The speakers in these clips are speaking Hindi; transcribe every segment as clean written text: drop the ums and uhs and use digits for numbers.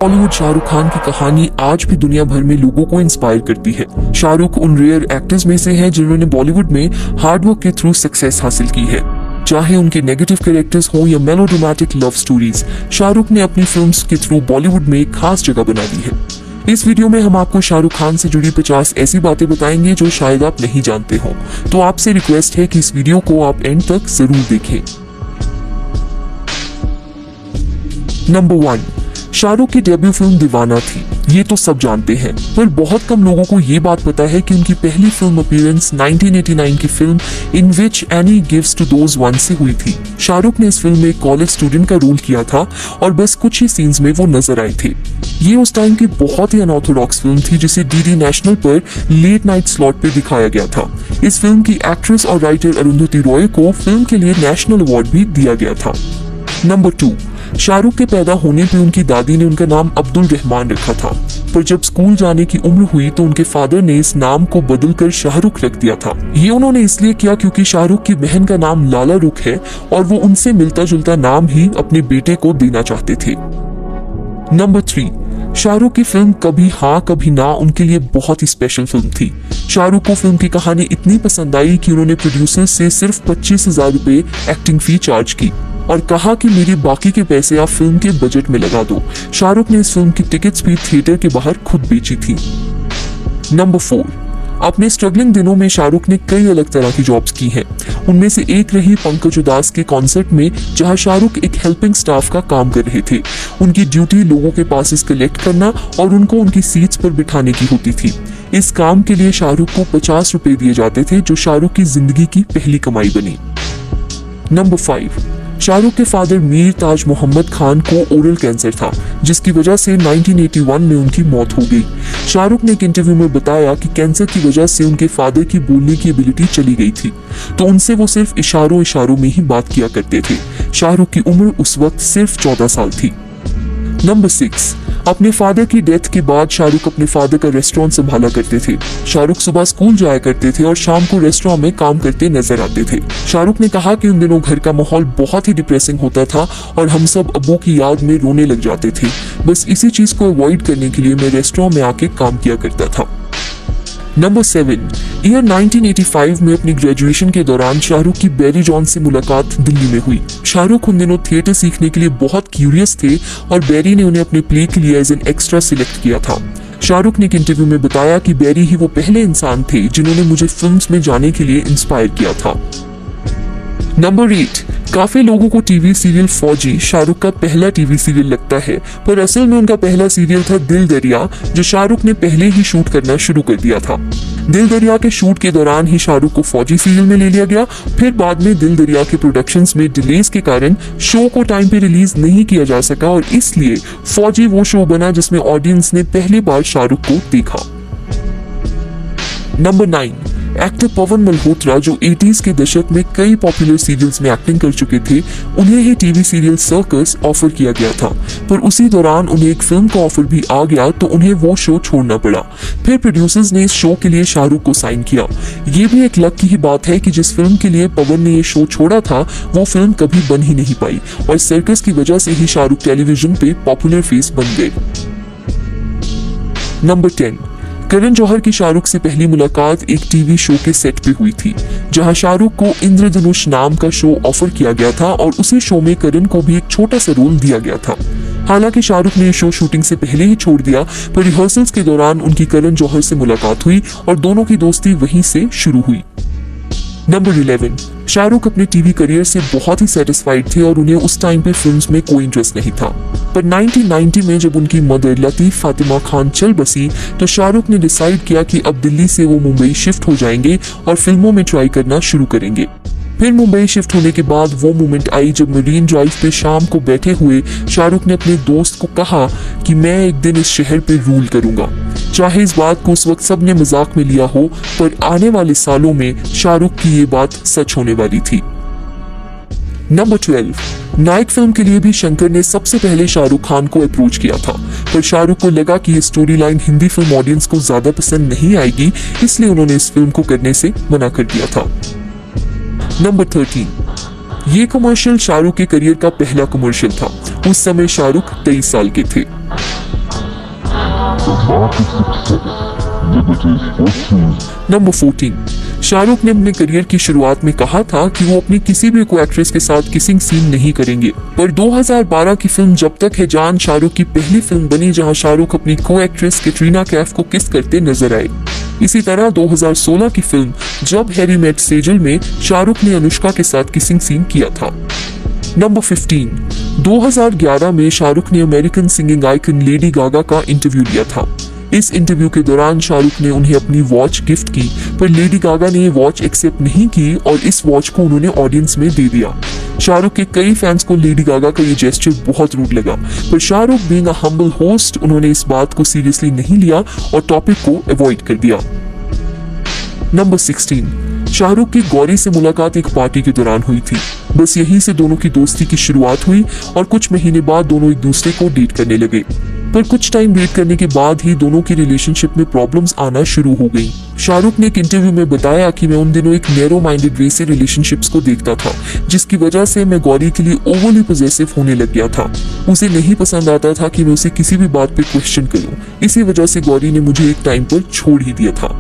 बॉलीवुड शाहरुख खान की कहानी आज भी दुनिया भर में लोगों को इंस्पायर करती है। शाहरुख उन रेयर एक्टर्स में से हैं जिन्होंने बॉलीवुड में हार्डवर्क के थ्रू सक्सेस हासिल की है। चाहे उनके नेगेटिव कैरेक्टर्स हो या मेलोड्रामेटिक लव स्टोरीज, शाहरुख ने अपनी फिल्म्स के थ्रू बॉलीवुड में एक खास जगह बना दी है। इस वीडियो में हम आपको शाहरुख खान से जुड़ी 50 ऐसी बातें बताएंगे जो शायद आप नहीं जानते हो। तो आपसे रिक्वेस्ट है कि इस वीडियो को आप एंड तक जरूर देखें। नंबर 1, शाहरुख की डेब्यू फिल्म दीवाना थी। ये तो सब जानते हैं, पर बहुत कम लोगों को ये बात पता है कि उनकी पहली फिल्म अपीयरेंस 1989 की film in which any gives to those one से हुई थी। शाहरुख ने इस फिल्म में कॉलेज स्टूडेंट का रोल किया था और बस कुछ ही सीन्स में वो नजर आए थे। ये उस टाइम की बहुत ही अनऑर्थोडॉक्स फिल्म थी जिसे डीडी नेशनल पर लेट नाइट स्लॉट पे दिखाया गया था। इस फिल्म की एक्ट्रेस और राइटर अरुंधति रॉय को फिल्म के लिए नेशनल अवार्ड भी दिया गया था। नंबर 2, शाहरुख के पैदा होने पे उनकी दादी ने उनका नाम अब्दुल रहमान रखा था, पर जब स्कूल जाने की उम्र हुई तो उनके फादर ने इस नाम को बदलकर शाहरुख रख दिया था। ये उन्होंने इसलिए किया क्योंकि शाहरुख की बहन का नाम लाला रुख है और वो उनसे मिलता जुलता नाम ही अपने बेटे को देना चाहते थे। नंबर 3, शाहरुख की फिल्म कभी हाँ कभी ना उनके लिए बहुत ही स्पेशल फिल्म थी। शाहरुख को फिल्म की कहानी इतनी पसंद आई कि उन्होंने प्रोड्यूसर से सिर्फ 25,000 रुपए एक्टिंग फी चार्ज की और कहा कि मेरे बाकी के पैसे आप फिल्म के बजट में लगा दो। शाहरुख ने इस फिल्म की टिकट्स भी थिएटर के बाहर खुद बेची थी। नंबर 4, अपने स्ट्रगलिंग दिनों में शाहरुख ने कई अलग तरह की जॉब्स की हैं। उनमें से एक रही पंकज उदास के कॉन्सर्ट में, जहां शाहरुख एक हेल्पिंग स्टाफ का काम कर रहे थे। उनकी ड्यूटी लोगों के पासेस कलेक्ट करना और उनको उनकी सीट्स पर बिठाने की होती थी। इस काम के लिए शाहरुख को 50 रुपए दिए जाते थे, जो शाहरुख की जिंदगी की पहली कमाई बनी। नंबर 5, शाहरुख के फादर मीर ताज मोहम्मद खान को ओरल कैंसर था, जिसकी वजह से 1981 में उनकी मौत हो गई। शाहरुख ने एक इंटरव्यू में बताया कि कैंसर की वजह से उनके फादर की बोलने की एबिलिटी चली गई थी, तो उनसे वो सिर्फ इशारों में ही बात किया करते थे। शाहरुख की उम्र उस वक्त सिर्फ 14 साल थी। नंबर 6, अपने फादर की डेथ के बाद शाहरुख अपने फादर का रेस्टोरेंट संभाला करते थे। शाहरुख सुबह स्कूल जाया करते थे और शाम को रेस्टोरेंट में काम करते नजर आते थे। शाहरुख ने कहा कि उन दिनों घर का माहौल बहुत ही डिप्रेसिंग होता था और हम सब अब्बू की याद में रोने लग जाते थे। बस इसी चीज को अवॉइड करने के लिए मैं रेस्टोरेंट में आके काम किया करता था। नंबर 7, ईयर 1985 में अपनी ग्रेजुएशन के दौरान शाहरुख की बैरी जॉन से मुलाकात दिल्ली में हुई। शाहरुख उन दिनों थिएटर सीखने के लिए बहुत क्यूरियस थे और बैरी ने उन्हें अपने प्ले के लिए एज एन एक्स्ट्रा सिलेक्ट किया था। शाहरुख ने एक इंटरव्यू में बताया कि बैरी ही वो पहले इंसान थे जिन्होंने मुझे फिल्म्स में जाने के लिए इंस्पायर किया था। नंबर 8, काफी लोगों को टीवी सीरियल फौजी शाहरुख का पहला टीवी सीरियल लगता है, पर असल में उनका पहला सीरियल था दिल दरिया, जो शाहरुख ने पहले ही शूट करना शुरू कर दिया था। दिल दरिया के शूट के दौरान ही शाहरुख को फौजी सीरियल में ले लिया गया। फिर बाद में दिल दरिया के प्रोडक्शंस में डिलेज के कारण शो को टाइम पे रिलीज नहीं किया जा सका और इसलिए फौजी वो शो बना जिसमें ऑडियंस ने पहली बार शाहरुख को देखा। नंबर 9, एक्टर पवन मल्होत्रा, जो 80s के दशक में कई पॉपुलर सीरियल्स में एक्टिंग कर चुके थे, उन्हें ही टीवी सीरियल सर्कस ऑफर किया गया था, पर उसी दौरान उन्हें एक फिल्म का ऑफर भी आ गया तो उन्हें वो शो छोड़ना पड़ा। फिर प्रोड्यूसर्स ने इस शो के लिए शाहरुख को साइन किया। ये भी एक लक की ही बात है कि जिस फिल्म के लिए पवन ने ये शो छोड़ा था वो फिल्म कभी बन ही नहीं पाई और सर्कस की वजह से ही शाहरुख टेलीविजन पे पॉपुलर फेस बन गए। नंबर 10, करण जौहर की शाहरुख से पहली मुलाकात एक टीवी शो के सेट पे हुई थी, जहां शाहरुख को इंद्रधनुष नाम का शो ऑफर किया गया था और उसी शो में करण को भी एक छोटा सा रोल दिया गया था। हालांकि शाहरुख ने शो शूटिंग से पहले ही छोड़ दिया, पर रिहर्सल्स के दौरान उनकी करण जौहर से मुलाकात हुई और दोनों की दोस्ती वहीं से शुरू हुई। नंबर 11, शाहरुख अपने टीवी करियर से बहुत ही सेटिस्फाइड थे और उन्हें उस टाइम पे फिल्म्स में कोई इंटरेस्ट नहीं था, पर 1990 में जब उनकी मदर लतीफ फातिमा खान चल बसी तो शाहरुख ने डिसाइड किया कि अब दिल्ली से वो मुंबई शिफ्ट हो जाएंगे और फिल्मों में ट्राई करना शुरू करेंगे। फिर मुंबई शिफ्ट होने के बाद वो मोमेंट आई जब मरीन ड्राइव पे शाम को बैठे हुए शाहरुख ने अपने दोस्त को कहा कि मैं एक दिन इस शहर पे रूल करूंगा। चाहे इस बात को उस वक्त सबने मजाक में लिया हो, पर आने वाले सालों में शाहरुख की ये बात सच होने वाली थी। नंबर 12, नायक फिल्म के लिए भी शंकर ने सबसे पहले शाहरुख खान को अप्रोच किया था, पर शाहरुख को लगा कि ये story line Hindi film audience को ज्यादा पसंद नहीं आएगी, इसलिए उन्होंने इस फिल्म को करने से मना कर दिया था। नंबर 13, ये कमर्शियल शाहरुख के करियर का पहला कमर्शियल था। उस समय शाहरुख 23 साल के थे। नंबर 14, शाहरुख ने अपने करियर की शुरुआत में कहा था कि वो अपनी किसी भी को एक्ट्रेस के साथ किसिंग सीन नहीं करेंगे, पर 2012 की फिल्म जब तक है जान शाहरुख की पहली फिल्म बनी जहां शाहरुख अपनी को एक्ट्रेस कैटरीना कैफ को किस करते नजर आए। इसी तरह 2016 की फिल्म जब हैरी मेट सेजल में शाहरुख ने अनुष्का के साथ किसिंग सीन किया था। नंबर 15, 2011 में शाहरुख ने American singing icon Lady Gaga का इंटरव्यू लिया था। इस इंटरव्यू के दौरान शाहरुख ने उन्हें अपनी वॉच गिफ्ट की, पर लेडी गागा ने ये वॉच एक्सेप्ट नहीं की और इस वॉच को उन्होंने ऑडियंस में दे दिया। शाहरुख के कई फैंस को लेडी गागा का ये जेस्चर बहुत रूड लगा, पर Shahrukh being a humble host उन्होंने इस बात को सीरियसली नहीं लिया और टॉपिक को अवॉइड कर दिया। नंबर 16, शाहरुख की गौरी से मुलाकात एक पार्टी के दौरान हुई थी। बस यहीं से दोनों की दोस्ती की शुरुआत हुई और कुछ महीने बाद दोनों एक दूसरे को डेट करने लगे, पर कुछ टाइम डेट करने के बाद ही दोनों की रिलेशनशिप में प्रॉब्लम्स आना शुरू हो गई। शाहरुख ने एक इंटरव्यू में बताया कि मैं उन दिनों एक नैरो माइंडेड वे से रिलेशनशिप्स को देखता था, जिसकी वजह से मैं गौरी के लिए ओवरली पॉसेसिव होने लग गया था। उसे नहीं पसंद आता था कि मैं उसे किसी भी बात पे क्वेश्चन करूं, इसी वजह से गौरी ने मुझे एक टाइम पर छोड़ ही दिया था।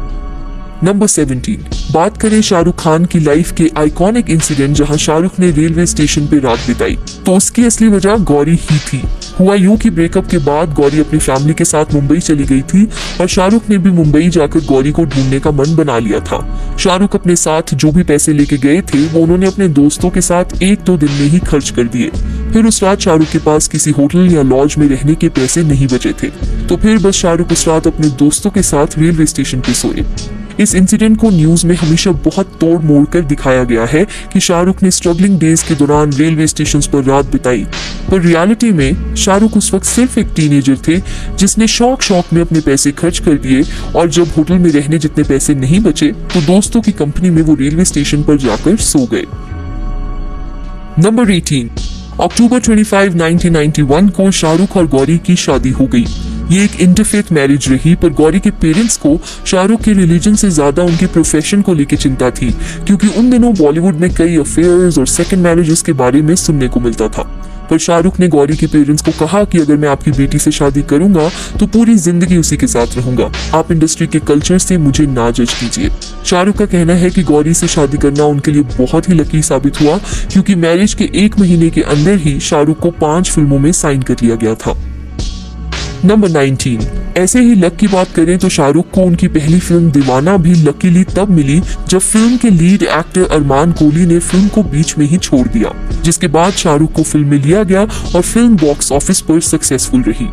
नंबर 17, बात करें शाहरुख खान की लाइफ के आइकॉनिक इंसिडेंट जहां शाहरुख ने रेलवे स्टेशन पे रात बिताई, तो उसकी असली वजह गौरी ही थी। हुआ यूं कि ब्रेकअप के बाद गौरी अपनी फैमिली के साथ मुंबई चली गई थी और शाहरुख ने भी मुंबई जाकर गौरी को ढूंढने का मन बना लिया था। शाहरुख अपने साथ जो भी पैसे लेके गए थे वो उन्होंने अपने दोस्तों के साथ 1-2 दिन में ही खर्च कर दिए। फिर उस रात शाहरुख के पास किसी होटल या लॉज में रहने के पैसे नहीं बचे थे, तो फिर बस शाहरुख उस रात अपने दोस्तों के साथ रेलवे स्टेशन पे सोए। इस इंसिडेंट को न्यूज में हमेशा बहुत तोड़ मोड़ कर दिखाया गया है कि शाहरुख ने स्ट्रगलिंग डेज के दौरान रेलवे स्टेशन पर रात बिताई, पर रियलिटी में शाहरुख उस वक्त सिर्फ एक टीनेजर थे जिसने शौक में अपने पैसे खर्च कर दिए और जब होटल में रहने जितने पैसे नहीं बचे तो दोस्तों की कंपनी में वो रेलवे स्टेशन पर जाकर सो गए। नंबर 18, अक्टूबर 25, 1991 को शाहरुख और गौरी की शादी हो गई। ये एक इंटरफेथ मैरिज रही, पर गौरी के पेरेंट्स को शाहरुख के रिलीजन से ज्यादा उनके प्रोफेशन को लेकर चिंता थी, क्योंकि उन दिनों बॉलीवुड में कई अफेयर्स और सेकंड मैरिजेस के बारे में सुनने को मिलता था। पर शाहरुख ने गौरी के पेरेंट्स को कहा कि अगर मैं आपकी बेटी से शादी करूंगा तो पूरी जिंदगी उसी के साथ रहूंगा, आप इंडस्ट्री के कल्चर से मुझे ना जज कीजिए। शाहरुख का कहना है कि गौरी से शादी करना उनके लिए बहुत ही लकी साबित हुआ, क्योंकि मैरिज के 1 महीने के अंदर ही शाहरुख को 5 फिल्मों में साइन कर लिया गया था। नंबर 19, ऐसे ही लक की बात करें तो शाहरुख को उनकी पहली फिल्म दीवाना भी लकीली तब मिली जब फिल्म के लीड एक्टर अरमान कोहली ने फिल्म को बीच में ही छोड़ दिया, जिसके बाद शाहरुख को फिल्म में लिया गया और फिल्म बॉक्स ऑफिस पर सक्सेसफुल रही।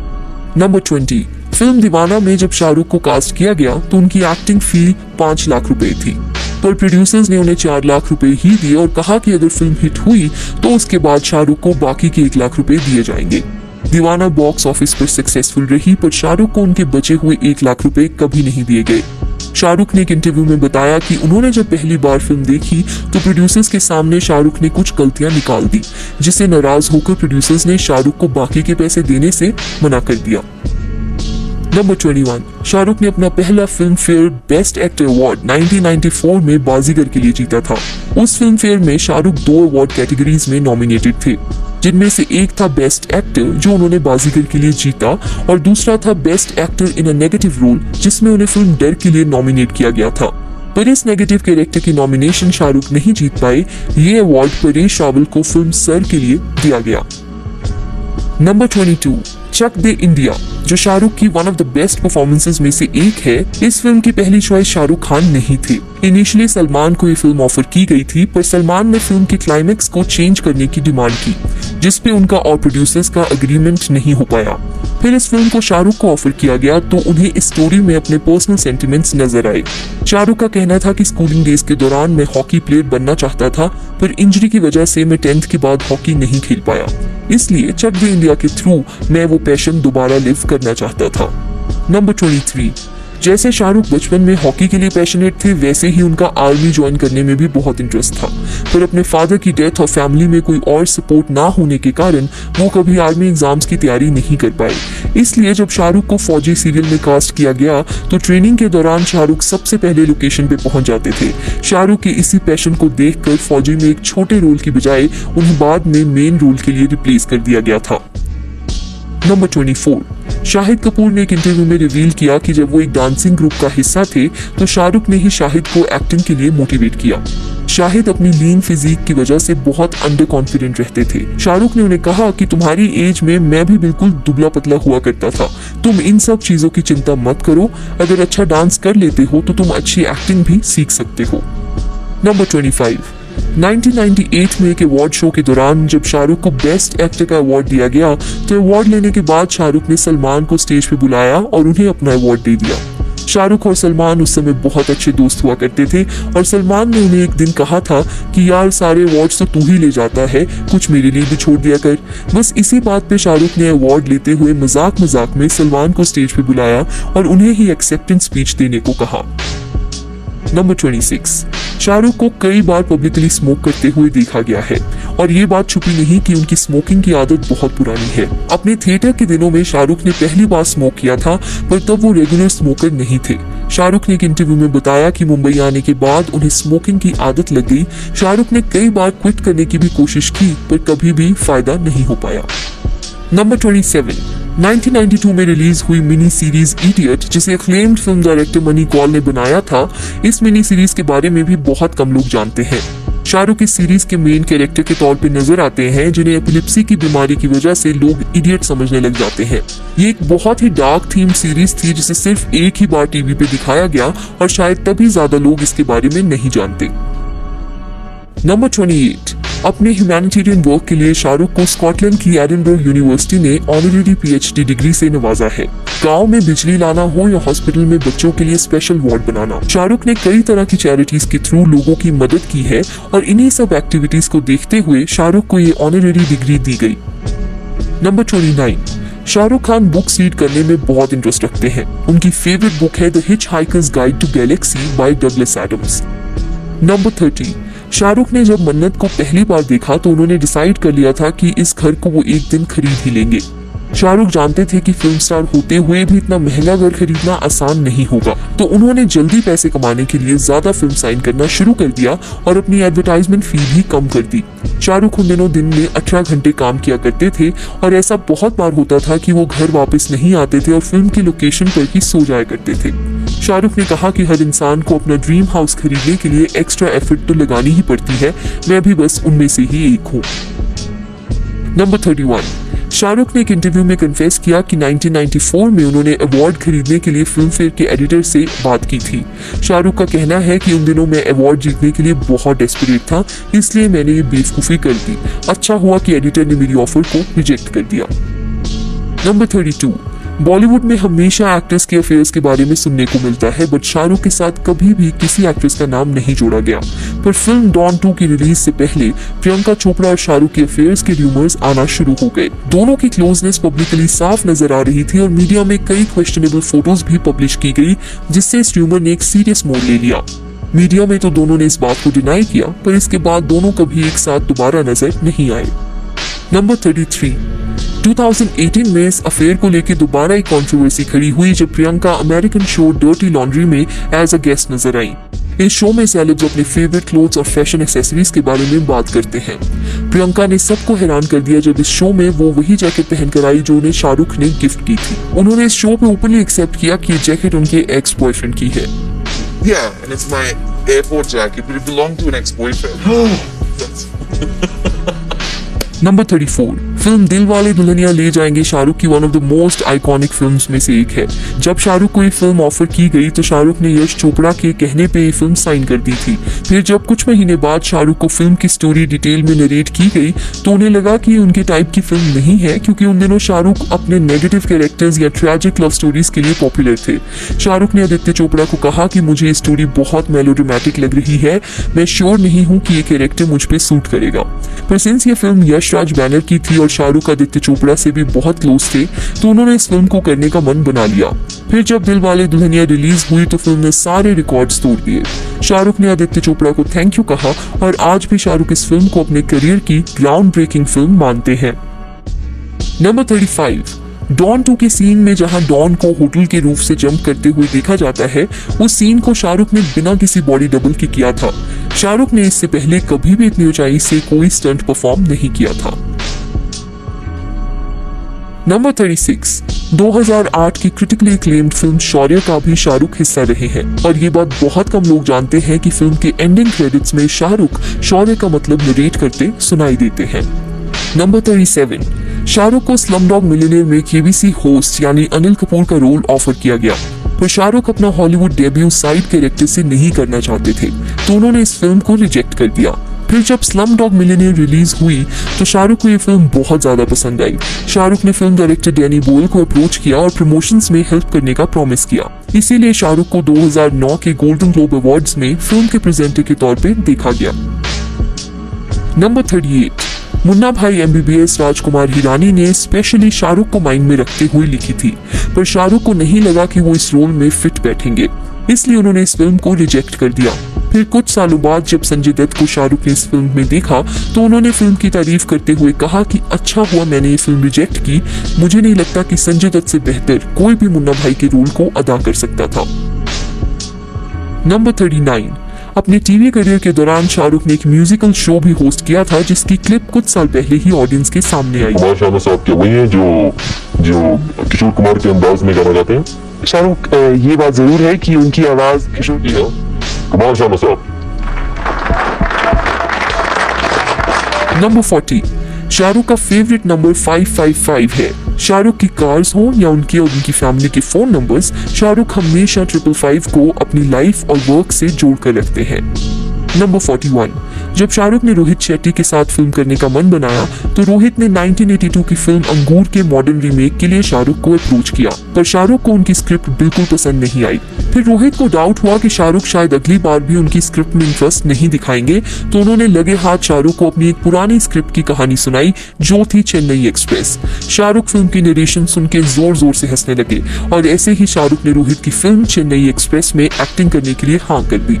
नंबर 20, फिल्म दीवाना में जब शाहरुख को कास्ट किया गया तो उनकी एक्टिंग फी 5 लाख रुपए थी, पर प्रोड्यूसर्स ने उन्हें 4 लाख रुपए ही दिए और कहा कि अगर फिल्म हिट हुई तो उसके बाद शाहरुख को बाकी के 1 लाख रुपए दिए जाएंगे। दीवाना बॉक्स ऑफिस पर सक्सेसफुल रही, पर शाहरुख को उनके बचे हुए 1 लाख रुपए कभी नहीं दिए गए। शाहरुख ने एक इंटरव्यू में बताया कि उन्होंने जब पहली बार फिल्म देखी तो प्रोड्यूसर्स के सामने शाहरुख ने कुछ गलतियां निकाल दी, जिससे नाराज होकर प्रोड्यूसर्स ने शाहरुख को बाकी के पैसे देने से मना कर दिया। नंबर 21, शाहरुख ने अपना पहला film fair best actor award 1994 में बाजीगर के लिए जीता था। उस फिल्म फेयर में शाहरुख 2 अवार्ड कैटेगरीज में नॉमिनेटेड थे, जिनमें से एक था बेस्ट एक्टर जो उन्होंने बाजीगर के लिए जीता और दूसरा था best actor in a negative role, जिसमें उन्हें फिल्म डर के लिए नॉमिनेट किया गया था। पर इस नेगेटिव कैरेक्टर की नॉमिनेशन शाहरुख नहीं जीत पाए। ये अवार्ड परेश रावल को फिल्म सर के लिए दिया गया। नंबर 22, चक दे इंडिया, जो शाहरुख की one of the best performances में से एक है। इस फिल्म की पहली चॉइस शाहरुख खान नहीं थे। इनिशियली सलमान को ये फिल्म ऑफर की गई थी, पर सलमान ने फिल्म के क्लाइमेक्स को चेंज करने की डिमांड की, जिसपे उनका और प्रोड्यूसर्स का एग्रीमेंट नहीं हो पाया। फिर इस फिल्म को शाहरुख को ऑफर किया गया तो उन्हें इस स्टोरी में अपने पर्सनल सेंटिमेंट्स नजर आए। शाहरुख का कहना था कि स्कूलिंग डेज के दौरान मैं हॉकी प्लेयर बनना चाहता था, पर इंजरी की वजह से मैं 10th के बाद हॉकी नहीं खेल पाया, इसलिए चक दे इंडिया के थ्रू मैं वो पैशन दोबारा लिव करना चाहता था। नंबर 23, जैसे शाहरुख बचपन में हॉकी के लिए पैशनेट थे, वैसे ही उनका आर्मी ज्वाइन करने में भी बहुत इंटरेस्ट था, पर अपने फादर की डेथ और फैमिली में कोई और सपोर्ट ना होने के कारण वो कभी आर्मी एग्जाम्स की तैयारी नहीं कर पाए। इसलिए जब शाहरुख को फौजी सीरियल में कास्ट किया गया तो ट्रेनिंग के दौरान शाहरुख सबसे पहले लोकेशन पे पहुंच जाते थे। शाहरुख के इसी पैशन को देखकर फौजी में एक छोटे रोल की बजाय उन्हें बाद में मेन रोल के लिए रिप्लेस कर दिया गया था। नंबर 24, शाहिद कपूर ने एक इंटरव्यू में रिवील किया कि जब वो एक डांसिंग ग्रुप का हिस्सा थे तो शाहरुख ने ही शाहिद को एक्टिंग के लिए मोटिवेट किया। शाहिद अपनी लीन फिजिक की वजह से बहुत अंडर कॉन्फिडेंट रहते थे। शाहरुख ने उन्हें कहा कि तुम्हारी एज में मैं भी बिल्कुल दुबला पतला हुआ करता था, तुम इन सब चीजों की चिंता मत करो, अगर अच्छा डांस कर लेते हो तो तुम अच्छी एक्टिंग भी सीख सकते हो। नंबर 25, 1998 में एक अवार्ड शो के दौरान जब शाहरुख को बेस्ट एक्टर का अवार्ड दिया गया तो अवार्ड लेने के बाद शाहरुख ने सलमान को स्टेज पे बुलाया और उन्हें अपना अवार्ड दे दिया। शाहरुख और सलमान उस समय बहुत अच्छे दोस्त हुआ करते थे और सलमान ने उन्हें एक दिन कहा था कि यार सारे अवार्ड्स तो तू ही ले जाता है, कुछ मेरे लिए भी छोड़ दिया कर। बस इसी बात पे शाहरुख ने अवार्ड लेते हुए मजाक मजाक में सलमान को स्टेज पे बुलाया और उन्हें ही एक्सेप्टेंस स्पीच देने को कहा। नंबर 26, शाहरुख को कई बार पब्लिकली स्मोक करते हुए देखा गया है और ये बात छुपी नहीं कि उनकी स्मोकिंग की आदत बहुत पुरानी है। अपने थिएटर के दिनों में शाहरुख ने पहली बार स्मोक किया था, पर तब वो रेगुलर स्मोकर नहीं थे। शाहरुख ने एक इंटरव्यू में बताया कि मुंबई आने के बाद उन्हें स्मोकिंग की आदत लग गई। शाहरुख ने कई बार क्विट करने की भी कोशिश की पर कभी भी फायदा नहीं हो पाया। नंबर 27, 1992 में रिलीज हुई मिनी सीरीज इडियट, जिसे acclaimed film director Mani Kaul ने बनाया था। इस मिनी सीरीज के बारे में भी बहुत कम लोग जानते हैं। शाहरुख इस सीरीज के मेन कैरेक्टर के तौर पे नजर आते हैं, जिन्हें एपिलेप्सी की बीमारी की वजह से लोग इडियट समझने लग जाते हैं। ये एक बहुत ही डार्क थीम सीरीज थी जिसे सिर्फ एक ही बार टीवी पे दिखाया गया और शायद तभी ज्यादा लोग इसके बारे में नहीं जानते। नंबर 28, अपने ह्यूमैनिटेरियन वर्क के लिए शाहरुख को स्कॉटलैंड की एडिनबर्ग यूनिवर्सिटी ने ऑनरेरी PhD डिग्री से नवाजा है। गांव में बिजली लाना हो या हॉस्पिटल में बच्चों के लिए स्पेशल वार्ड बनाना, शाहरुख ने कई तरह की चैरिटीज के थ्रू लोगों की मदद की है और इन्हीं सब एक्टिविटीज को देखते हुए शाहरुख को ये ऑनरेरी डिग्री दी गई। Number 29, Shahrukh Khan books read करने में बहुत इंटरेस्ट रखते हैं। उनकी फेवरेट बुक है the Hitchhiker's Guide to Galaxy by Douglas Adams. Number 30, Shahrukh ने जब मन्नत को पहली बार देखा तो उन्होंने डिसाइड कर लिया था कि इस घर को वो एक दिन खरीद ही लेंगे। शाहरुख जानते थे कि फिल्म स्टार होते हुए भी इतना महंगा घर खरीदना आसान नहीं होगा, तो उन्होंने जल्दी पैसे कमाने के लिए ज्यादा फिल्म साइन करना शुरू कर दिया और अपनी एडवर्टाइजमेंट फी भी कम कर दी। शाहरुख उन दिनों दिन में 18 घंटे काम किया करते थे और ऐसा बहुत बार होता था कि वो घर वापस नहीं आते थे और फिल्म की लोकेशन पर ही सो जाया करते थे। शाहरुख ने कहा कि हर इंसान को अपना ड्रीम हाउस खरीदने के लिए एक्स्ट्रा एफर्ट तो लगानी ही पड़ती है, मैं भी बस उनमें से ही एक हूँ। नंबर 31, शाहरुख ने एक इंटरव्यू में कन्फेस किया कि 1994 में उन्होंने अवार्ड खरीदने के लिए फिल्म फेयर के एडिटर से बात की थी। शाहरुख का कहना है कि उन दिनों मैं अवार्ड जीतने के लिए बहुत डेस्परेट था, इसलिए मैंने ये बेवकूफ़ी कर दी। अच्छा हुआ कि एडिटर ने मेरी ऑफर को रिजेक्ट कर दिया। नंबर 32, बॉलीवुड में हमेशा एक्ट्रेस के अफेयर्स के बारे में सुनने को मिलता है, बट शाहरुख के साथ कभी भी किसी एक्ट्रेस का नाम नहीं जोड़ा गया। पर फिल्म डॉन 2 की रिलीज से पहले प्रियंका चोपड़ा और शाहरुख के अफेयर्स के रूमर्स आना शुरू हो गए। दोनों की क्लोजनेस पब्लिकली साफ नजर आ रही थी और मीडिया में कई क्वेश्चनेबल फोटोज भी पब्लिश की गई, जिससे इस रूमर ने एक सीरियस मोड़ ले लिया। मीडिया में तो दोनों ने इस बात को डिनाई किया, पर इसके बाद दोनों कभी एक साथ दोबारा नजर नहीं आए। नंबर 33, 2018 में इस अफेयर को लेकर दोबारा एक कंट्रोवर्सी खड़ी हुई जब Priyanka American show dirty laundry में एज अ गेस्ट नजर आई। इस शो में सेलेब्स अपने फेवरेट क्लोथ्स और फैशन एक्सेसरीज के बारे में बात करते हैं। प्रियंका ने सबको हैरान कर दिया जब इस शो में वो वही जैकेट पहनकर आई जो उन्हें शाहरुख ने गिफ्ट की थी। उन्होंने इस शो पे ओपनली एक्सेप्ट किया कि ये जैकेट उनके एक्स बॉयफ्रेंड की है। Yeah, and it's my airport jacket, but it belonged to an ex-boyfriend. Number 34, film दिल वाले दुल्हनिया ले जाएंगे शाहरुख की one of the most iconic films में से एक है। जब शाहरुख को ये फिल्म ऑफर की गई तो शाहरुख ने यश चोपड़ा के कहने पे ये फिल्म साइन कर दी थी। फिर जब कुछ महीने बाद शाहरुख को फिल्म की स्टोरी डिटेल में नरेट की गई तो उन्हें लगा कि ये उनके टाइप की फिल्म नहीं है, क्योंकि उन दिनों शाहरुख अपने नेगेटिव कैरेक्टर्स या ट्रैजिक लव स्टोरीज के लिए पॉपुलर थे। शाहरुख ने आदित्य चोपड़ा को कहा कि मुझे ये स्टोरी बहुत मेलोड्रामेटिक लग रही है, मैं श्योर नहीं हूँ कि ये कैरेक्टर मुझ पे सूट करेगा। पर सिंस ये फिल्म यश राज बैनर की थी और शाहरुख आदित्य चोपड़ा से भी बहुत क्लोज थे, तो उन्होंने इस फिल्म को करने का मन बना लिया। फिर जब दिल वाले दुल्हनिया रिलीज हुई तो फिल्म ने सारे रिकॉर्ड्स तोड़ दिए। शाहरुख ने आदित्य चोपड़ा को थैंक यू कहा और आज भी शाहरुख इस फिल्म को अपने करियर की ग्राउंड ब्रेकिंग फिल्म मानते हैं। नंबर 35, डॉन 2 के सीन में जहां डॉन को होटल के रूफ से जंप करते हुए देखा जाता है, उस सीन को शाहरुख ने बिना किसी बॉडी डबल के किया था। शाहरुख ने इससे पहले कभी भी इतनी ऊंचाई से कोई स्टंट परफॉर्म नहीं किया था। नंबर 36, 2008 की क्रिटिकली एक्लेम्ड फिल्म शौर्य का भी शाहरुख हिस्सा रहे हैं और ये बात बहुत कम लोग जानते हैं कि फिल्म के एंडिंग क्रेडिट्स में शाहरुख शौर्य का मतलब नरेट करते सुनाई देते हैं। नंबर 37, शाहरुख को स्लमडॉग मिलियनेयर में केबीसी होस्ट यानी अनिल कपूर का रोल ऑफर किया गया, पर शाहरुख अपना हॉलीवुड डेब्यू साइड कैरेक्टर से नहीं करना चाहते थे, तो उन्होंने इस फिल्म को रिजेक्ट कर दिया। फिर जब स्लमडॉग मिलियनेयर रिलीज हुई तो शाहरुख को ये फिल्म बहुत ज्यादा पसंद आई। शाहरुख ने फिल्म डायरेक्टर डैनी बोयल को अप्रोच किया और प्रमोशंस में हेल्प करने का प्रॉमिस किया। इसीलिए शाहरुख को 2009 के गोल्डन ग्लोब अवार्ड्स में फिल्म के प्रेजेंटर के तौर पे देखा गया। नंबर 38, मुन्ना भाई MBBS राजकुमार हिरानी ने स्पेशली शाहरुख को माइंड में रखते हुए लिखी थी, पर शाहरुख को नहीं लगा कि वो इस रोल में फिट बैठेंगे, इसलिए उन्होंने इस फिल्म को रिजेक्ट कर दिया। फिर कुछ सालों बाद जब संजय दत्त को शाहरुख ने इस फिल्म में देखा तो उन्होंने फिल्म की तारीफ करते हुए कहा कि अच्छा हुआ मैंने ये फिल्म रिजेक्ट की, मुझे नहीं लगता कि संजय दत्त से बेहतर कोई भी मुन्ना भाई के रोल को अदा कर सकता था। नंबर 39, अपने टीवी करियर के दौरान शाहरुख ने एक म्यूजिकल शो भी होस्ट किया था जिसकी क्लिप कुछ साल पहले ही ऑडियंस के सामने आई। कुमार शानू साहब के वही हैं जो किशोर कुमार के अंदाज में गाना गाते हैं। शाहरुख ये बात जरूर है कि उनकी आवाज किशोर की है। कुमार शानू साहब। नंबर 40, शाहरुख का फेवरेट नंबर 555 है। शाहरुख की कार्स हो या उनके और उनकी फैमिली के फोन नंबर्स, शाहरुख हमेशा 555 को अपनी लाइफ और वर्क से जोड़ कर रखते हैं। नंबर 41, जब शाहरुख ने रोहित शेट्टी के साथ फिल्म करने का मन बनाया तो रोहित ने 1982 की फिल्म अंगूर के मॉडर्न रीमेक के लिए शाहरुख को अप्रोच किया, पर शाहरुख को उनकी स्क्रिप्ट बिल्कुल पसंद नहीं आई। फिर रोहित को डाउट हुआ कि शाहरुख शायद अगली बार भी उनकी स्क्रिप्ट में इंटरेस्ट नहीं दिखाएंगे, तो उन्होंने लगे हाथ शाहरुख को अपनी एक पुरानी स्क्रिप्ट की कहानी सुनाई जो थी चेन्नई एक्सप्रेस। शाहरुख फिल्म की नरेशन सुन के जोर जोर से हंसने लगे और ऐसे ही शाहरुख ने रोहित की फिल्म चेन्नई एक्सप्रेस में एक्टिंग करने के लिए हाँ कर दी।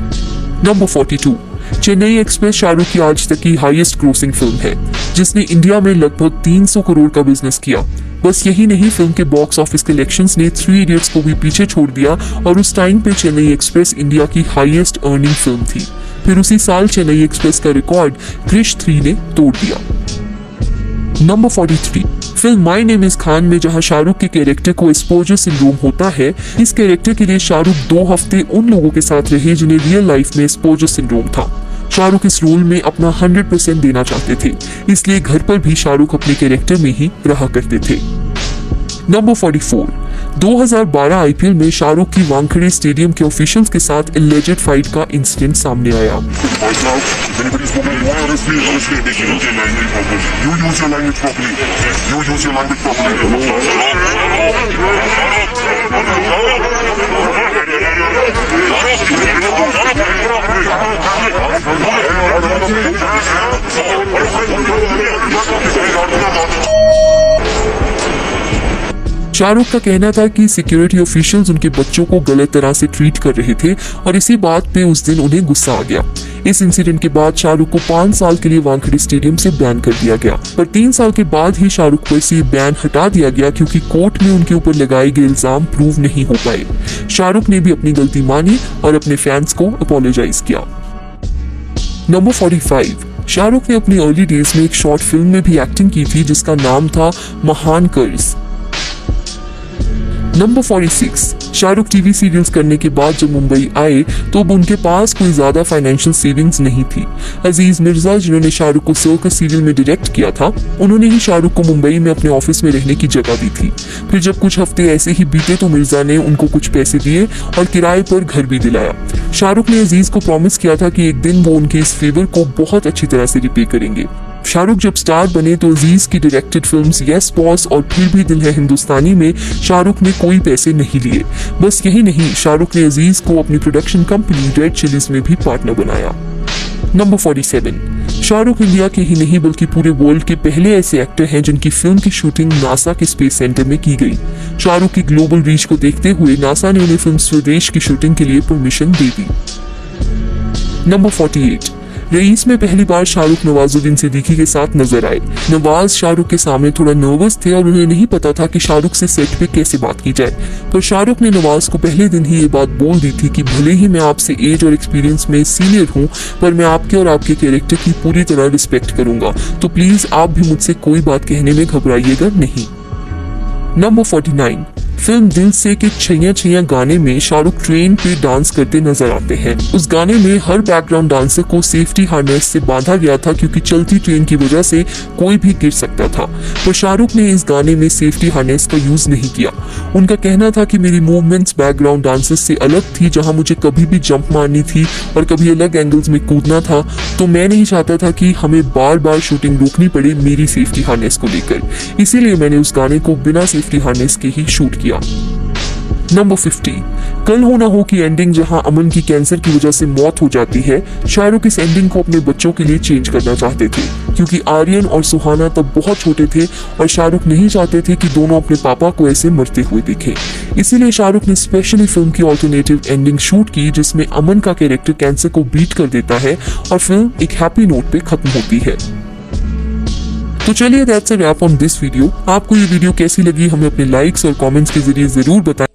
नंबर 42, चेन्नई एक्सप्रेस शाहरुख की आज तक की हाईएस्ट ग्रोसिंग फिल्म है, जिसने इंडिया में लगभग 300 करोड़ का बिजनेस किया। बस यही नहीं, फिल्म के बॉक्स ऑफिस कलेक्शंस ने 3 इडियट्स को भी पीछे छोड़ दिया और उस टाइम पे चेन्नई एक्सप्रेस इंडिया की हाईएस्ट अर्निंग फिल्म थी। फिर उसी साल चेन्नई एक्सप्रेस का रिकॉर्ड क्रिश 3 ने तोड़ दिया। Number 43, film my name is Khan में जहां शाहरुख के कैरेक्टर को एक्सपोजर सिंड्रोम होता है, इस कैरेक्टर के लिए शाहरुख 2 हफ्ते उन लोगों के साथ रहे जिन्हें रियल लाइफ में एक्सपोजर सिंड्रोम था। शाहरुख इस रोल में अपना 100% देना चाहते थे, इसलिए घर पर भी शाहरुख अपने कैरेक्टर में ही रहा करते थे। नंबर 44, 2012 IPL में शाहरुख की वानखेड़े स्टेडियम के ऑफिशियल्स के साथ एलिजेड फाइट का इंसिडेंट सामने आया। शाहरुख का कहना था कि सिक्योरिटी ऑफिशियल्स उनके बच्चों को गलत तरह से ट्रीट कर रहे थे और इसी बात पे उस दिन उन्हें गुस्सा आ गया। इस इंसिडेंट के बाद शाहरुख को 5 साल के लिए वानखेड़े स्टेडियम से बैन कर दिया गया, पर 3 साल के बाद ही शाहरुख पर से बैन हटा दिया गया क्योंकि कोर्ट में उनके ऊपर लगाए गए इल्जाम प्रूव नहीं हो पाए। शाहरुख ने भी अपनी गलती मानी और अपने फैंस को अपोलोजाइज किया। नंबर 45, शाहरुख ने अपनी अर्ली डेज में एक शॉर्ट फिल्म में भी एक्टिंग की थी जिसका नाम था महान कर्ज। नंबर 46, शाहरुख टीवी सीरियल्स करने के बाद जब मुंबई आए तो अब उनके पास कोई ज्यादा फाइनेंशियल सेविंग्स नहीं थी। अजीज मिर्जा, जिन्होंने शाहरुख को सर्कस सीरियल में डायरेक्ट किया था, उन्होंने ही शाहरुख को मुंबई में अपने ऑफिस में रहने की जगह दी थी। फिर जब कुछ हफ्ते ऐसे ही बीते तो मिर्जा ने उनको कुछ पैसे दिए और किराए पर घर भी दिलाया। शाहरुख ने अजीज को प्रॉमिस किया था कि एक दिन वो उनके इस फेवर को बहुत अच्छी तरह से रिपे करेंगे। शाहरुख जब स्टार बने तो अजीज की डायरेक्टेड फिल्म्स यस बॉस और फिर भी दिल है हिंदुस्तानी में शाहरुख ने कोई पैसे नहीं लिए। बस यही नहीं, शाहरुख ने अजीज को अपनी प्रोडक्शन कंपनी रेड चिलीज में भी पार्टनर बनाया। नंबर 47, शाहरुख इंडिया के ही नहीं बल्कि पूरे वर्ल्ड के पहले ऐसे एक्टर हैं जिनकी फिल्म की शूटिंग नासा के स्पेस सेंटर में की गई। शाहरुख की ग्लोबल रीच को देखते हुए नासा ने उन्हें फिल्म स्वदेश की शूटिंग के लिए परमिशन दे दी। नंबर 48, रईस में पहली बार शाहरुख नवाजुद्दीन सिद्दीकी के साथ नजर आए। नवाज शाहरुख के सामने थोड़ा नर्वस थे और उन्हें नहीं पता था कि शाहरुख से सेट पे कैसे बात की जाए, पर शाहरुख ने नवाज को पहले दिन ही ये बात बोल दी थी कि भले ही मैं आपसे एज और एक्सपीरियंस में सीनियर हूँ, पर मैं आपके और आपके कैरेक्टर की पूरी तरह रिस्पेक्ट करूंगा, तो प्लीज आप भी मुझसे कोई बात कहने में घबराइएगा नहीं। नंबर 49, फिल्म दिल से के छैया छैया गाने में शाहरुख ट्रेन पे डांस करते नजर आते हैं। उस गाने में हर बैकग्राउंड डांसर को सेफ्टी हार्नेस से बांधा गया था क्योंकि चलती ट्रेन की वजह से कोई भी गिर सकता था, पर शाहरुख ने इस गाने में सेफ्टी हार्नेस का यूज नहीं किया। उनका कहना था कि मेरी मूवमेंट्स बैकग्राउंड डांसर्स से अलग थी, जहां मुझे कभी भी जंप मारनी थी और कभी अलग एंगल्स में कूदना था, तो मैं नहीं चाहता था कि हमें बार बार शूटिंग रोकनी पड़े मेरी सेफ्टी हार्नेस को लेकर, इसीलिए मैंने उस गाने को बिना सेफ्टी हार्नेस के ही शूट किया। नंबर 50, कल हो ना हो की एंडिंग, जहां अमन की कैंसर की वजह से मौत हो जाती है। शाहरुख इस एंडिंग को अपने बच्चों के लिए चेंज करना चाहते थे क्योंकि आर्यन और सुहाना तब बहुत छोटे थे और शाहरुख नहीं चाहते थे कि दोनों अपने पापा को ऐसे मरते हुए देखें। इसीलिए शाहरुख ने स्पेशली फिल्म की ऑल्टरनेटिव एंडिंग शूट की जिसमें अमन का कैरेक्टर कैंसर को बीट कर देता है और फिल्म एक हैप्पी नोट पे खत्म होती है। तो चलिए that's a wrap on this video. आपको ये वीडियो कैसी लगी हमें अपने लाइक्स और कमेंट्स के जरिए जरूर बताएं।